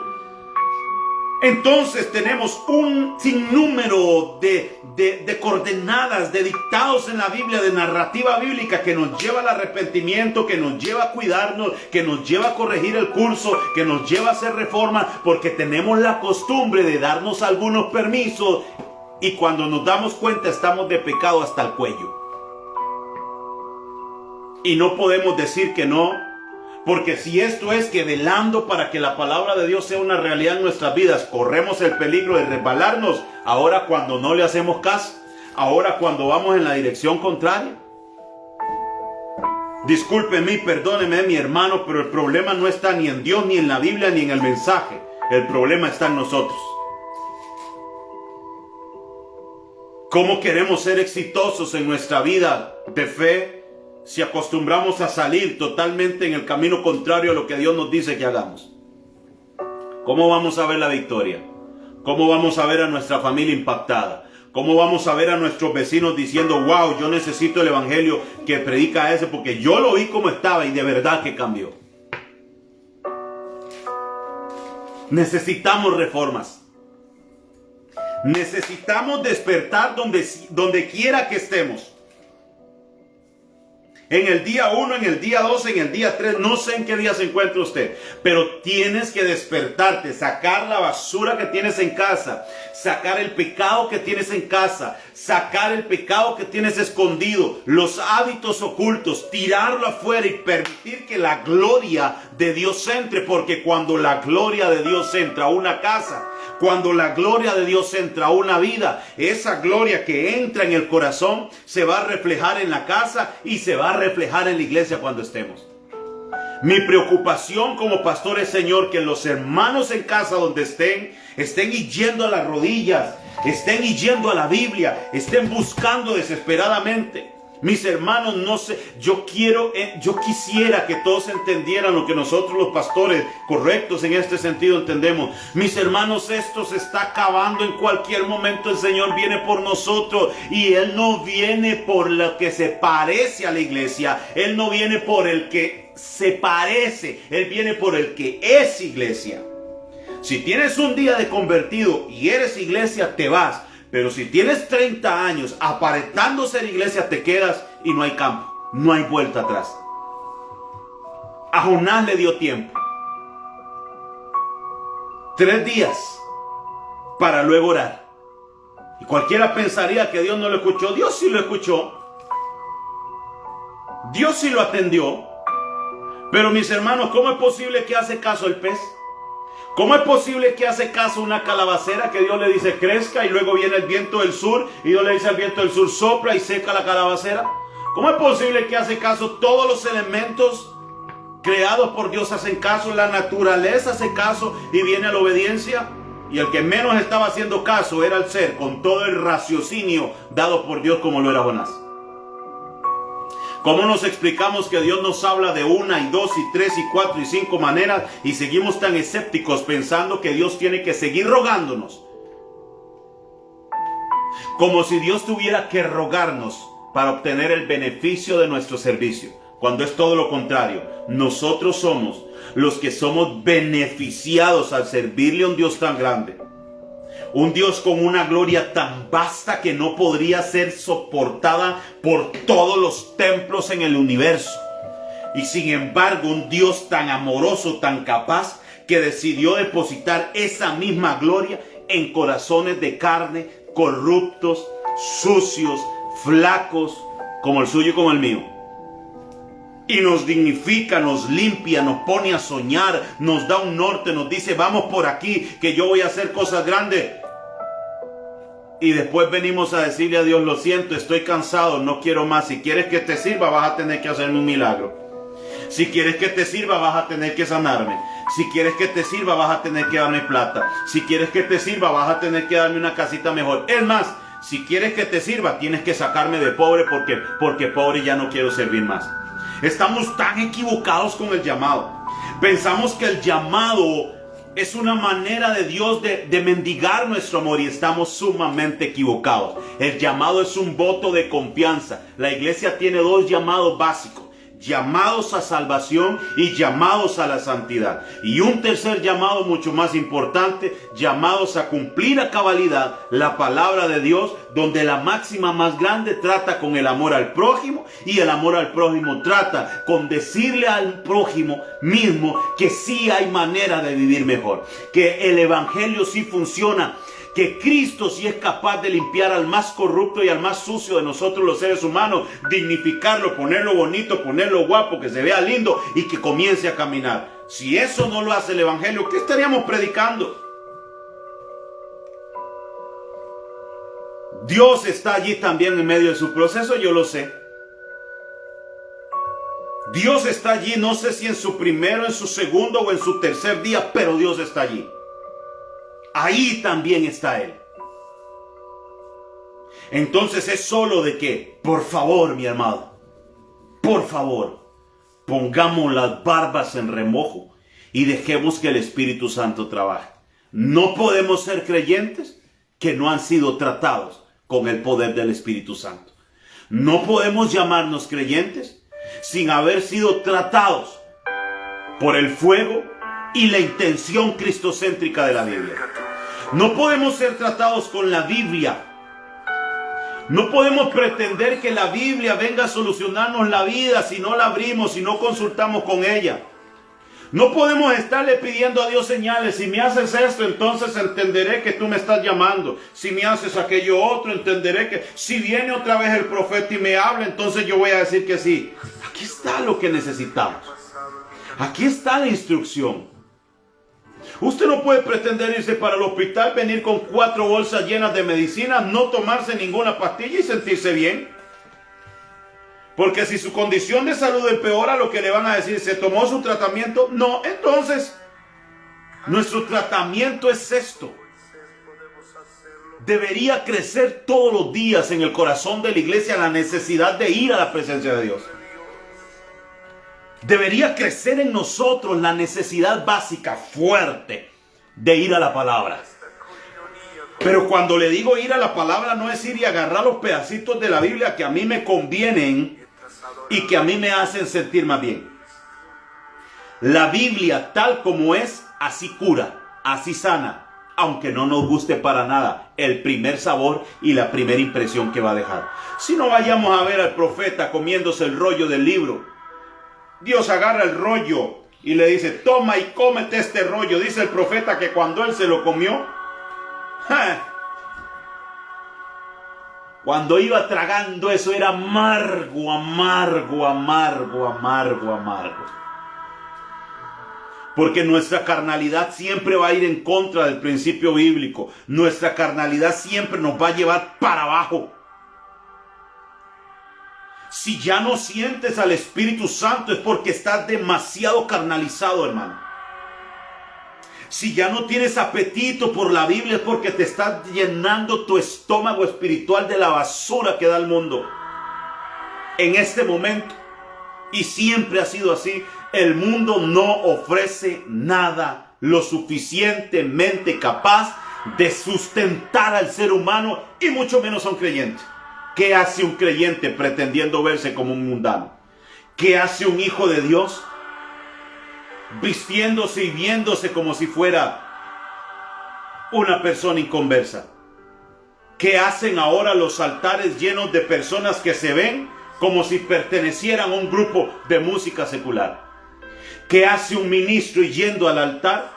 Entonces tenemos un sinnúmero de coordenadas, de dictados en la Biblia, de narrativa bíblica que nos lleva al arrepentimiento, que nos lleva a cuidarnos, que nos lleva a corregir el curso, que nos lleva a hacer reformas, porque tenemos la costumbre de darnos algunos permisos y cuando nos damos cuenta estamos de pecado hasta el cuello. Y no podemos decir que no. Porque si esto es que velando para que la palabra de Dios sea una realidad en nuestras vidas, corremos el peligro de resbalarnos ahora cuando no le hacemos caso, ahora cuando vamos en la dirección contraria. Discúlpeme y perdóneme, mi hermano, pero el problema no está ni en Dios, ni en la Biblia, ni en el mensaje. El problema está en nosotros. ¿Cómo queremos ser exitosos en nuestra vida de fe si acostumbramos a salir totalmente en el camino contrario a lo que Dios nos dice que hagamos? ¿Cómo vamos a ver la victoria? ¿Cómo vamos a ver a nuestra familia impactada? ¿Cómo vamos a ver a nuestros vecinos diciendo, wow, yo necesito el evangelio que predica ese porque yo lo vi como estaba y de verdad que cambió? Necesitamos reformas. Necesitamos despertar donde quiera que estemos. En el día 1, en el día 2, en el día 3, no sé en qué día se encuentra usted, pero tienes que despertarte, sacar la basura que tienes en casa, sacar el pecado que tienes en casa, sacar el pecado que tienes escondido, los hábitos ocultos, tirarlo afuera y permitir que la gloria de Dios entre, porque cuando la gloria de Dios entra a una casa, cuando la gloria de Dios entra a una vida, esa gloria que entra en el corazón se va a reflejar en la casa y se va a reflejar en la iglesia cuando estemos. Mi preocupación como pastor es, Señor, que los hermanos en casa donde estén yendo a las rodillas, estén yendo a la Biblia, estén buscando desesperadamente. Mis hermanos, no sé, yo quisiera que todos entendieran lo que nosotros los pastores correctos en este sentido entendemos. Mis hermanos, esto se está acabando en cualquier momento. El Señor viene por nosotros y Él no viene por lo que se parece a la iglesia. Él no viene por el que se parece, Él viene por el que es iglesia. Si tienes un día de convertido y eres iglesia, te vas. Pero si tienes 30 años apartándose de la iglesia, te quedas y no hay campo, no hay vuelta atrás. A Jonás le dio tiempo. 3 días para luego orar. Y cualquiera pensaría que Dios no lo escuchó. Dios sí lo escuchó. Dios sí lo atendió. Pero mis hermanos, ¿cómo es posible que hace caso el pez? ¿Cómo es posible que hace caso una calabacera que Dios le dice crezca y luego viene el viento del sur y Dios le dice al viento del sur sopla y seca la calabacera? ¿Cómo es posible que hace caso todos los elementos creados por Dios hacen caso, la naturaleza hace caso y viene a la obediencia? Y el que menos estaba haciendo caso era el ser con todo el raciocinio dado por Dios como lo era Jonás. ¿Cómo nos explicamos que Dios nos habla de 1 y 2 y 3 y 4 y 5 maneras y seguimos tan escépticos pensando que Dios tiene que seguir rogándonos? Como si Dios tuviera que rogarnos para obtener el beneficio de nuestro servicio, cuando es todo lo contrario. Nosotros somos los que somos beneficiados al servirle a un Dios tan grande. Un Dios con una gloria tan vasta que no podría ser soportada por todos los templos en el universo. Y sin embargo, un Dios tan amoroso, tan capaz, que decidió depositar esa misma gloria en corazones de carne, corruptos, sucios, flacos, como el suyo y como el mío. Y nos dignifica, nos limpia, nos pone a soñar, nos da un norte, nos dice vamos por aquí, que yo voy a hacer cosas grandes. Y después venimos a decirle a Dios, lo siento, estoy cansado, no quiero más. Si quieres que te sirva, vas a tener que hacerme un milagro. Si quieres que te sirva, vas a tener que sanarme. Si quieres que te sirva, vas a tener que darme plata. Si quieres que te sirva, vas a tener que darme una casita mejor. Es más, si quieres que te sirva, tienes que sacarme de pobre porque pobre ya no quiero servir más. Estamos tan equivocados con el llamado. Pensamos que el llamado es una manera de Dios de mendigar nuestro amor y estamos sumamente equivocados. El llamado es un voto de confianza. La iglesia tiene 2 llamados básicos. Llamados a salvación y llamados a la santidad. Y un tercer llamado mucho más importante, llamados a cumplir a cabalidad la palabra de Dios, donde la máxima más grande trata con el amor al prójimo y el amor al prójimo trata con decirle al prójimo mismo que sí hay manera de vivir mejor, que el evangelio sí funciona, que Cristo sí es capaz de limpiar al más corrupto y al más sucio de nosotros los seres humanos, dignificarlo, ponerlo bonito, ponerlo guapo, que se vea lindo y que comience a caminar. Si eso no lo hace el evangelio, ¿qué estaríamos predicando? Dios está allí también en medio de su proceso, yo lo sé. Dios está allí, no sé si en su primero, en su segundo o en su tercer día, pero Dios está allí. Ahí también está Él. Entonces es solo de que, por favor, mi amado, por favor, pongamos las barbas en remojo y dejemos que el Espíritu Santo trabaje. No podemos ser creyentes que no han sido tratados con el poder del Espíritu Santo. No podemos llamarnos creyentes sin haber sido tratados por el fuego y la intención cristocéntrica de la Biblia. No podemos ser tratados con la Biblia. No podemos pretender que la Biblia venga a solucionarnos la vida si no la abrimos, si no consultamos con ella. No podemos estarle pidiendo a Dios señales. Si me haces esto, entonces entenderé que tú me estás llamando. Si me haces aquello otro, entenderé que si viene otra vez el profeta y me habla, entonces yo voy a decir que sí. Aquí está lo que necesitamos. Aquí está la instrucción. Usted no puede pretender irse para el hospital, venir con 4 bolsas llenas de medicinas, no tomarse ninguna pastilla y sentirse bien. Porque si su condición de salud empeora, lo que le van a decir, ¿se tomó su tratamiento? No, entonces, nuestro tratamiento es esto. Debería crecer todos los días en el corazón de la iglesia la necesidad de ir a la presencia de Dios. Debería crecer en nosotros la necesidad básica, fuerte, de ir a la palabra. Pero cuando le digo ir a la palabra, no es ir y agarrar los pedacitos de la Biblia que a mí me convienen y que a mí me hacen sentir más bien. La Biblia tal como es, así cura, así sana, aunque no nos guste para nada, el primer sabor y la primera impresión que va a dejar. Si no vayamos a ver al profeta comiéndose el rollo del libro. Dios agarra el rollo y le dice, toma y cómete este rollo. Dice el profeta que cuando él se lo comió, cuando iba tragando eso era amargo, amargo, amargo, amargo, amargo. Porque nuestra carnalidad siempre va a ir en contra del principio bíblico. Nuestra carnalidad siempre nos va a llevar para abajo. Si ya no sientes al Espíritu Santo es porque estás demasiado carnalizado, hermano. Si ya no tienes apetito por la Biblia es porque te estás llenando tu estómago espiritual de la basura que da el mundo. En este momento, y siempre ha sido así, el mundo no ofrece nada lo suficientemente capaz de sustentar al ser humano y mucho menos a un creyente. ¿Qué hace un creyente pretendiendo verse como un mundano? ¿Qué hace un hijo de Dios vistiéndose y viéndose como si fuera una persona inconversa? ¿Qué hacen ahora los altares llenos de personas que se ven como si pertenecieran a un grupo de música secular? ¿Qué hace un ministro yendo al altar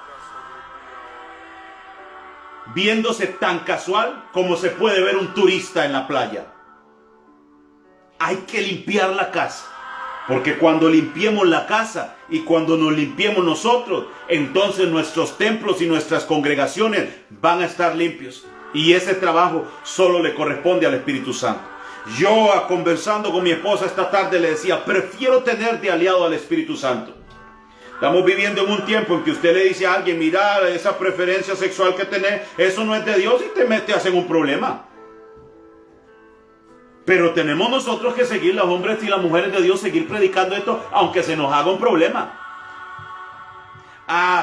viéndose tan casual como se puede ver un turista en la playa? Hay que limpiar la casa, porque cuando limpiemos la casa y cuando nos limpiemos nosotros, entonces nuestros templos y nuestras congregaciones van a estar limpios. Y ese trabajo solo le corresponde al Espíritu Santo. Yo, conversando con mi esposa esta tarde, le decía, prefiero tener de aliado al Espíritu Santo. Estamos viviendo en un tiempo en que usted le dice a alguien, mira, esa preferencia sexual que tenés, eso no es de Dios, y te metes en un problema. Pero tenemos nosotros que seguir, los hombres y las mujeres de Dios, seguir predicando esto, aunque se nos haga un problema.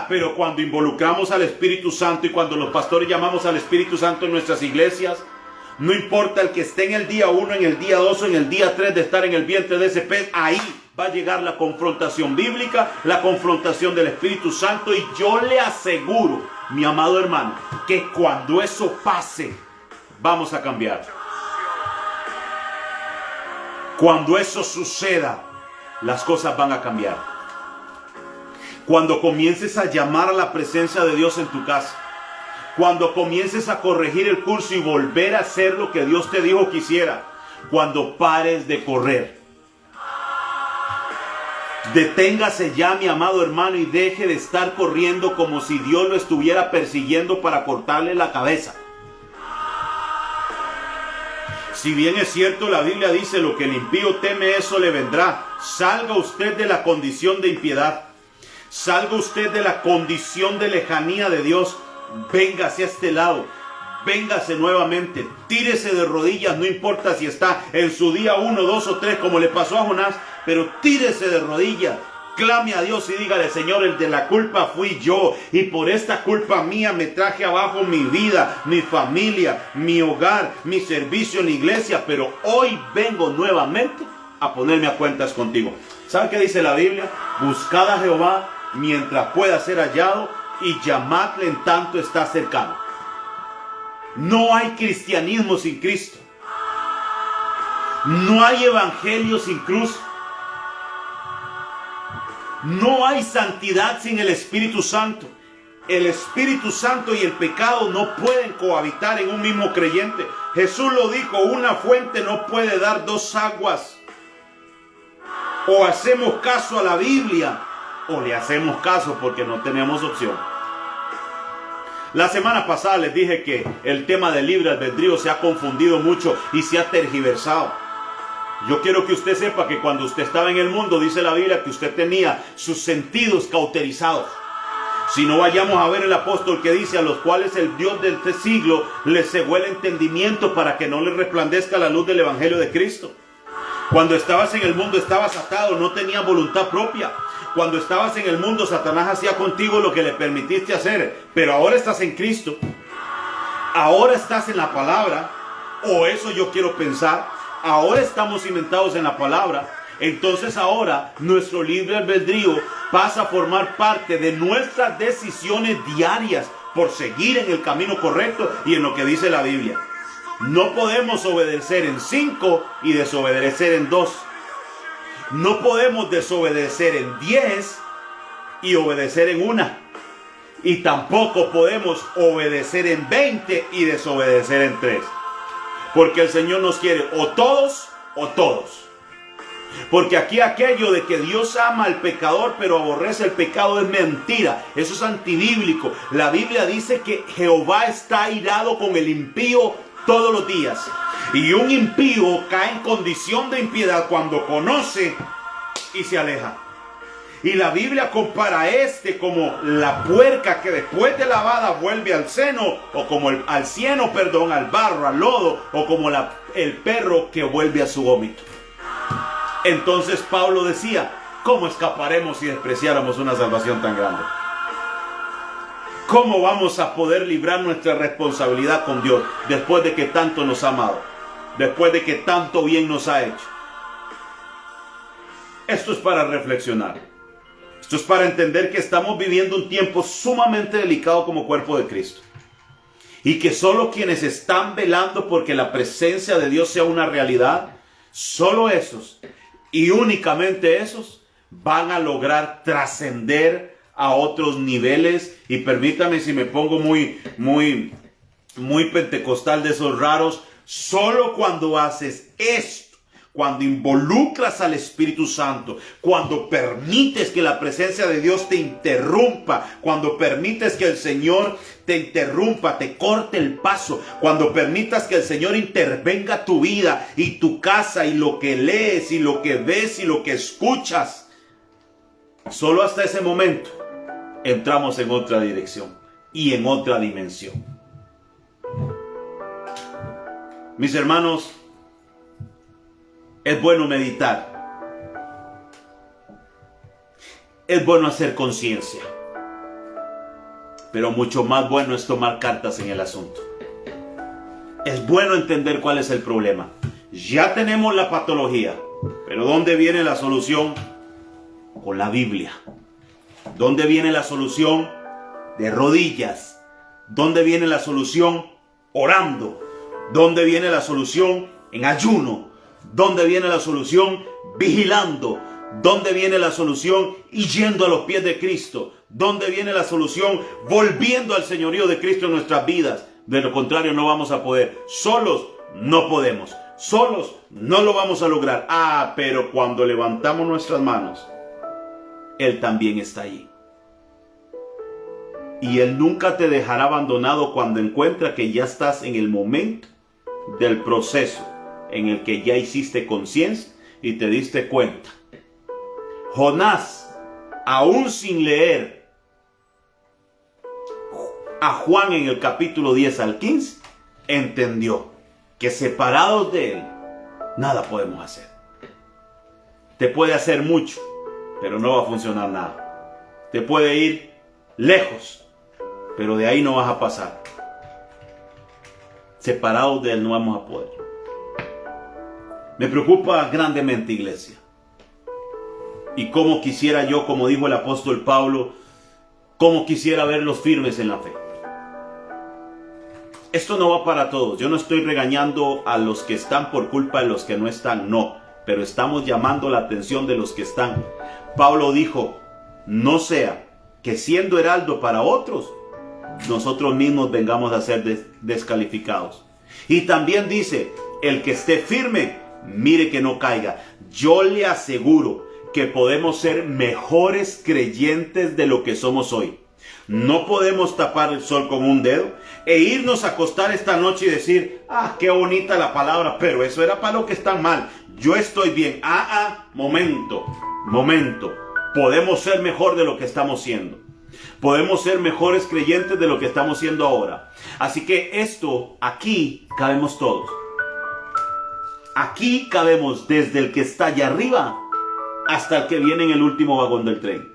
Pero cuando involucramos al Espíritu Santo y cuando los pastores llamamos al Espíritu Santo en nuestras iglesias, no importa el que esté en el día 1, en el día 2 o en el día 3 de estar en el vientre de ese pez, ahí va a llegar la confrontación bíblica, la confrontación del Espíritu Santo, y yo le aseguro, mi amado hermano, que cuando eso pase, vamos a cambiar. Cuando eso suceda, las cosas van a cambiar. Cuando comiences a llamar a la presencia de Dios en tu casa, cuando comiences a corregir el curso y volver a hacer lo que Dios te dijo que hiciera, cuando pares de correr, deténgase ya, mi amado hermano, y deje de estar corriendo como si Dios lo estuviera persiguiendo para cortarle la cabeza. Si bien es cierto, la Biblia dice, lo que el impío teme, eso le vendrá. Salga usted de la condición de impiedad. Salga usted de la condición de lejanía de Dios. Véngase a este lado. Véngase nuevamente. Tírese de rodillas, no importa si está en su día 1, 2 o 3, como le pasó a Jonás. Pero tírese de rodillas. Clame a Dios y dígale, Señor, el de la culpa fui yo, y por esta culpa mía me traje abajo mi vida, mi familia, mi hogar, mi servicio en la iglesia, pero hoy vengo nuevamente a ponerme a cuentas contigo. ¿Sabe qué dice la Biblia? Buscad a Jehová mientras pueda ser hallado, y llamadle en tanto está cercano. No hay cristianismo sin Cristo. No hay evangelio sin cruz. No hay santidad sin el Espíritu Santo. El Espíritu Santo y el pecado no pueden cohabitar en un mismo creyente. Jesús lo dijo, una fuente no puede dar dos aguas. O hacemos caso a la Biblia, o le hacemos caso porque no tenemos opción. La semana pasada les dije que el tema del libre albedrío se ha confundido mucho y se ha tergiversado. Yo quiero que usted sepa que cuando usted estaba en el mundo, dice la Biblia que usted tenía sus sentidos cauterizados. Si no, vayamos a ver el apóstol que dice, a los cuales el Dios de este siglo les cegó el entendimiento para que no les resplandezca la luz del evangelio de Cristo. Cuando estabas en el mundo estabas atado, no tenías voluntad propia. Cuando estabas en el mundo, Satanás hacía contigo lo que le permitiste hacer. Pero ahora estás en Cristo. Ahora estás en la palabra. O eso yo quiero pensar. Ahora estamos cimentados en la palabra. Entonces ahora nuestro libre albedrío pasa a formar parte de nuestras decisiones diarias por seguir en el camino correcto y en lo que dice la Biblia. No podemos obedecer en 5 y desobedecer en 2. No podemos desobedecer en 10 y obedecer en 1. Y tampoco podemos obedecer en 20 y desobedecer en 3. Porque el Señor nos quiere o todos o todos. Porque aquí aquello de que Dios ama al pecador pero aborrece el pecado es mentira. Eso es antibíblico. La Biblia dice que Jehová está airado con el impío todos los días. Y un impío cae en condición de impiedad cuando conoce y se aleja. Y la Biblia compara a este como la puerca que después de lavada vuelve al seno, o como al barro, al lodo, o como el perro que vuelve a su vómito. Entonces Pablo decía, ¿cómo escaparemos si despreciáramos una salvación tan grande? ¿Cómo vamos a poder librar nuestra responsabilidad con Dios después de que tanto nos ha amado? Después de que tanto bien nos ha hecho. Esto es para reflexionar. Esto es para entender que estamos viviendo un tiempo sumamente delicado como cuerpo de Cristo. Y que solo quienes están velando porque la presencia de Dios sea una realidad, solo esos y únicamente esos van a lograr trascender a otros niveles. Y permítame si me pongo muy pentecostal de esos raros, solo cuando haces esto, cuando involucras al Espíritu Santo, cuando permites que la presencia de Dios te interrumpa, cuando permites que el Señor te interrumpa, te corte el paso, cuando permitas que el Señor intervenga tu vida y tu casa y lo que lees y lo que ves y lo que escuchas, solo hasta ese momento entramos en otra dirección y en otra dimensión. Mis hermanos, es bueno meditar. Es bueno hacer conciencia. Pero mucho más bueno es tomar cartas en el asunto. Es bueno entender cuál es el problema. Ya tenemos la patología, pero ¿dónde viene la solución? Con la Biblia. ¿Dónde viene la solución? De rodillas. ¿Dónde viene la solución? Orando. ¿Dónde viene la solución? En ayuno. ¿Dónde viene la solución? Vigilando. ¿Dónde viene la solución? Y yendo a los pies de Cristo. ¿Dónde viene la solución? Volviendo al señorío de Cristo en nuestras vidas. De lo contrario no vamos a poder. Solos no podemos. Solos no lo vamos a lograr. Pero cuando levantamos nuestras manos, Él también está allí. Y Él nunca te dejará abandonado cuando encuentra que ya estás en el momento del proceso en el que ya hiciste conciencia y te diste cuenta. Jonás, aún sin leer a Juan en el capítulo 10 al 15, entendió que separados de Él, nada podemos hacer. Te puede hacer mucho, pero no va a funcionar nada. Te puede ir lejos, pero de ahí no vas a pasar. Separados de Él no vamos a poder. Me preocupa grandemente, iglesia. Y cómo quisiera yo, como dijo el apóstol Pablo, cómo quisiera verlos firmes en la fe. Esto no va para todos. Yo no estoy regañando a los que están por culpa de los que no están, no. Pero estamos llamando la atención de los que están. Pablo dijo, no sea que siendo heraldo para otros, nosotros mismos vengamos a ser descalificados. Y también dice, el que esté firme, mire que no caiga. Yo le aseguro que podemos ser mejores creyentes de lo que somos hoy. No podemos tapar el sol con un dedo e irnos a acostar esta noche y decir, qué bonita la palabra, pero eso era para los que están mal. Yo estoy bien. Momento. Podemos ser mejor de lo que estamos siendo. Podemos ser mejores creyentes de lo que estamos siendo ahora. Así que aquí cabemos todos. Aquí cabemos desde el que está allá arriba hasta el que viene en el último vagón del tren.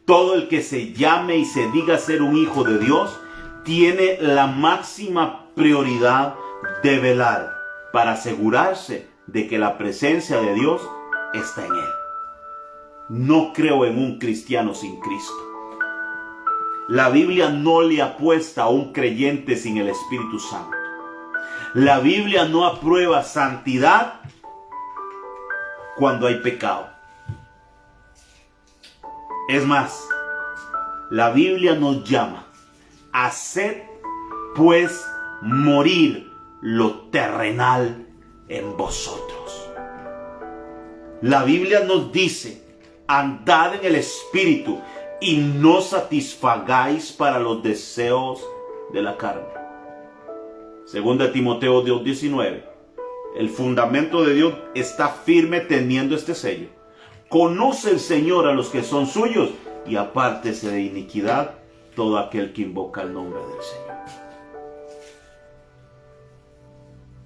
Todo el que se llame y se diga ser un hijo de Dios tiene la máxima prioridad de velar para asegurarse de que la presencia de Dios está en él. No creo en un cristiano sin Cristo. La Biblia no le apuesta a un creyente sin el Espíritu Santo. La Biblia no aprueba santidad cuando hay pecado. Es más, la Biblia nos llama: haced pues morir lo terrenal en vosotros. La Biblia nos dice: andad en el Espíritu y no satisfagáis para los deseos de la carne. Segunda Timoteo 2:19. El fundamento de Dios está firme teniendo este sello: conoce el Señor a los que son suyos, y apártese de iniquidad todo aquel que invoca el nombre del Señor.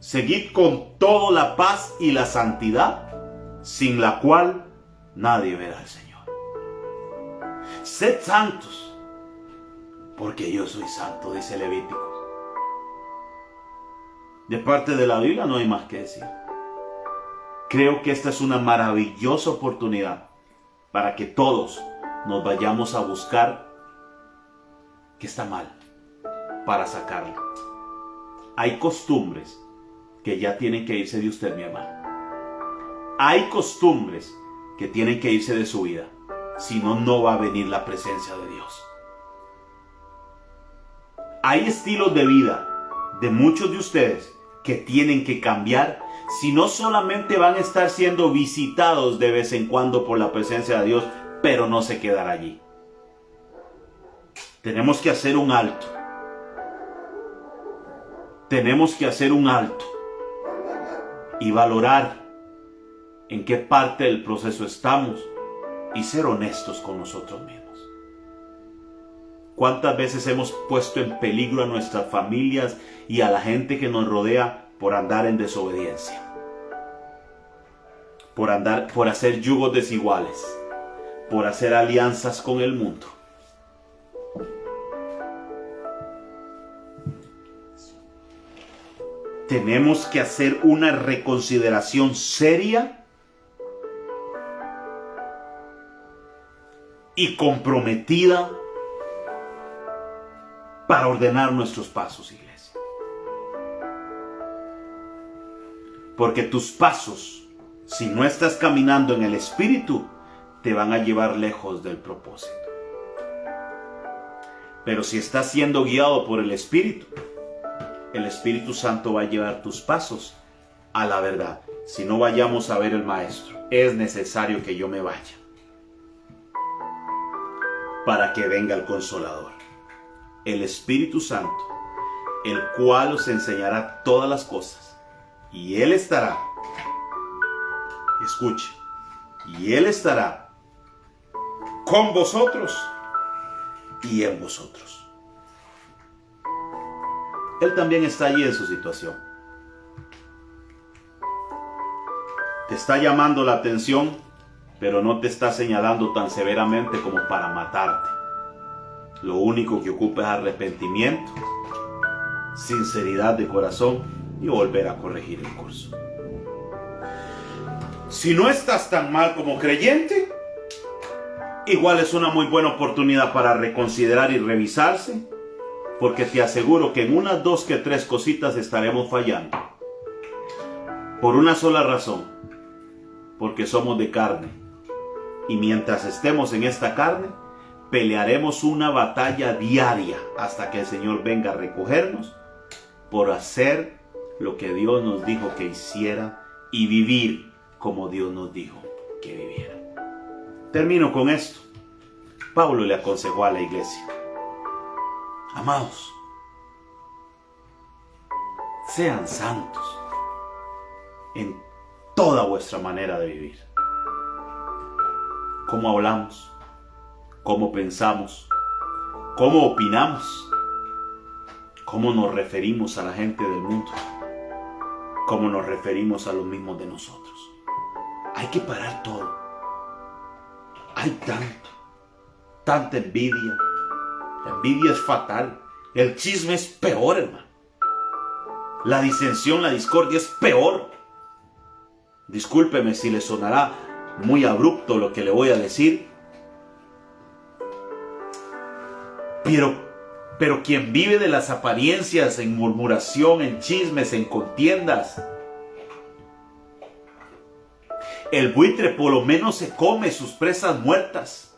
Seguid con toda la paz y la santidad, sin la cual nadie verá al Señor. Sed santos, porque yo soy santo, dice Levítico. De parte de la Biblia no hay más que decir. Creo que esta es una maravillosa oportunidad para que todos nos vayamos a buscar qué está mal para sacarlo. Hay costumbres que ya tienen que irse de usted, mi hermano. Hay costumbres que tienen que irse de su vida. Si no, no va a venir la presencia de Dios. Hay estilos de vida de muchos de ustedes que tienen que cambiar, si no solamente van a estar siendo visitados de vez en cuando por la presencia de Dios, pero no se quedará allí. Tenemos que hacer un alto. Tenemos que hacer un alto y valorar en qué parte del proceso estamos y ser honestos con nosotros mismos. ¿Cuántas veces hemos puesto en peligro a nuestras familias y a la gente que nos rodea por andar en desobediencia? Por hacer yugos desiguales, por hacer alianzas con el mundo. Tenemos que hacer una reconsideración seria y comprometida para ordenar nuestros pasos, iglesia. Porque tus pasos, si no estás caminando en el Espíritu, te van a llevar lejos del propósito. Pero si estás siendo guiado por el Espíritu Santo va a llevar tus pasos a la verdad. Si no, vayamos a ver el Maestro. Es necesario que yo me vaya para que venga el Consolador, el Espíritu Santo, el cual os enseñará todas las cosas. Y Él estará, escuche, y Él estará con vosotros y en vosotros. Él también está allí en su situación. Te está llamando la atención, pero no te está señalando tan severamente como para matarte. Lo único que ocupa es arrepentimiento, sinceridad de corazón y volver a corregir el curso. Si no estás tan mal como creyente, igual es una muy buena oportunidad para reconsiderar y revisarse, porque te aseguro que en unas 2 que 3 cositas estaremos fallando. Por una sola razón: porque somos de carne. Y mientras estemos en esta carne, pelearemos una batalla diaria hasta que el Señor venga a recogernos por hacer lo que Dios nos dijo que hiciera y vivir como Dios nos dijo que viviera. Termino con esto. Pablo le aconsejó a la iglesia: amados, sean santos en toda vuestra manera de vivir. Cómo hablamos, cómo pensamos, cómo opinamos, cómo nos referimos a la gente del mundo, cómo nos referimos a los mismos de nosotros. Hay que parar todo. Hay tanta envidia. La envidia es fatal. El chisme es peor, hermano. La disensión, la discordia es peor. Discúlpeme si le sonará muy abrupto lo que le voy a decir, Pero quien vive de las apariencias, en murmuración, en chismes, en contiendas, el buitre por lo menos se come sus presas muertas.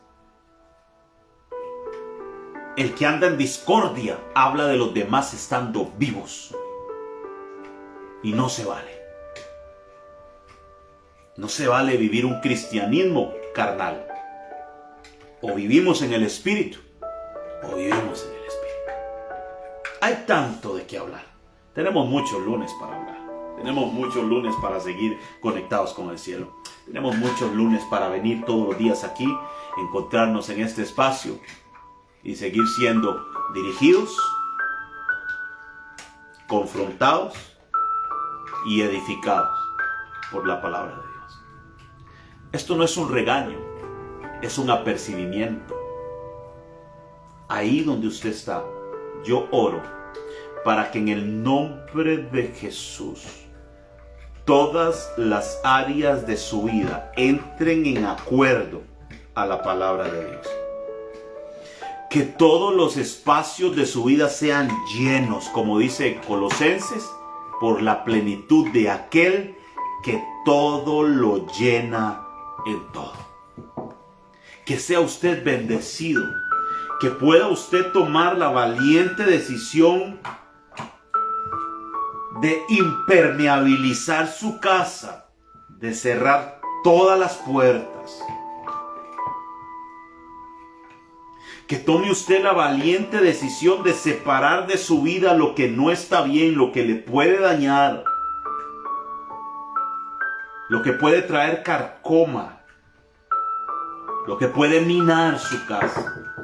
El que anda en discordia habla de los demás estando vivos. Y no se vale. No se vale vivir un cristianismo carnal. O vivimos en el Espíritu, o vivimos en el Espíritu. Hay tanto de qué hablar. Tenemos muchos lunes para hablar. Tenemos muchos lunes para seguir conectados con el cielo. Tenemos muchos lunes para venir todos los días aquí, encontrarnos en este espacio y seguir siendo dirigidos, confrontados y edificados por la palabra de Dios. Esto no es un regaño, es un apercibimiento. Ahí donde usted está, yo oro para que en el nombre de Jesús todas las áreas de su vida entren en acuerdo a la palabra de Dios. Que todos los espacios de su vida sean llenos, como dice Colosenses, por la plenitud de aquel que todo lo llena en todo. Que sea usted bendecido, que pueda usted tomar la valiente decisión de impermeabilizar su casa, de cerrar todas las puertas. Que tome usted la valiente decisión de separar de su vida lo que no está bien, lo que le puede dañar, lo que puede traer carcoma, lo que puede minar su casa,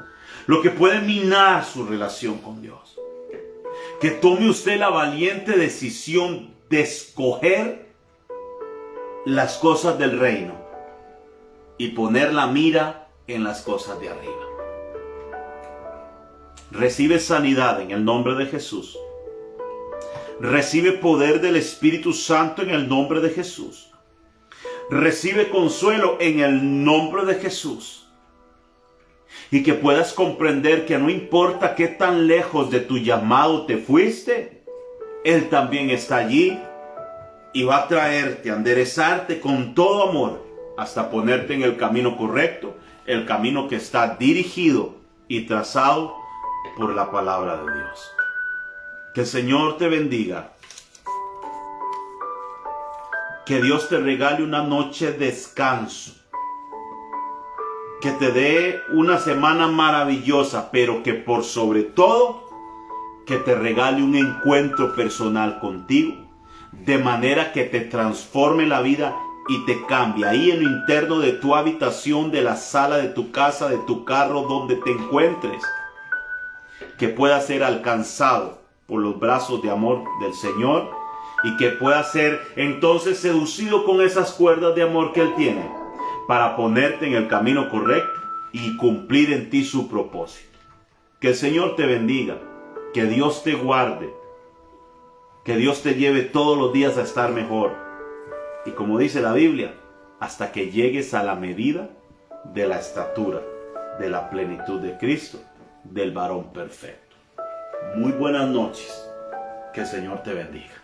lo que puede minar su relación con Dios. Que tome usted la valiente decisión de escoger las cosas del reino y poner la mira en las cosas de arriba. Recibe sanidad en el nombre de Jesús. Recibe poder del Espíritu Santo en el nombre de Jesús. Recibe consuelo en el nombre de Jesús. Y que puedas comprender que no importa qué tan lejos de tu llamado te fuiste, Él también está allí y va a traerte, a enderezarte con todo amor hasta ponerte en el camino correcto, el camino que está dirigido y trazado por la palabra de Dios. Que el Señor te bendiga. Que Dios te regale una noche de descanso. Que te dé una semana maravillosa, pero que por sobre todo, que te regale un encuentro personal contigo, de manera que te transforme la vida y te cambie ahí en lo interno de tu habitación, de la sala de tu casa, de tu carro, donde te encuentres. Que pueda ser alcanzado por los brazos de amor del Señor y que pueda ser entonces seducido con esas cuerdas de amor que Él tiene para ponerte en el camino correcto y cumplir en ti su propósito. Que el Señor te bendiga, que Dios te guarde, que Dios te lleve todos los días a estar mejor. Y como dice la Biblia, hasta que llegues a la medida de la estatura, de la plenitud de Cristo, del varón perfecto. Muy buenas noches. Que el Señor te bendiga.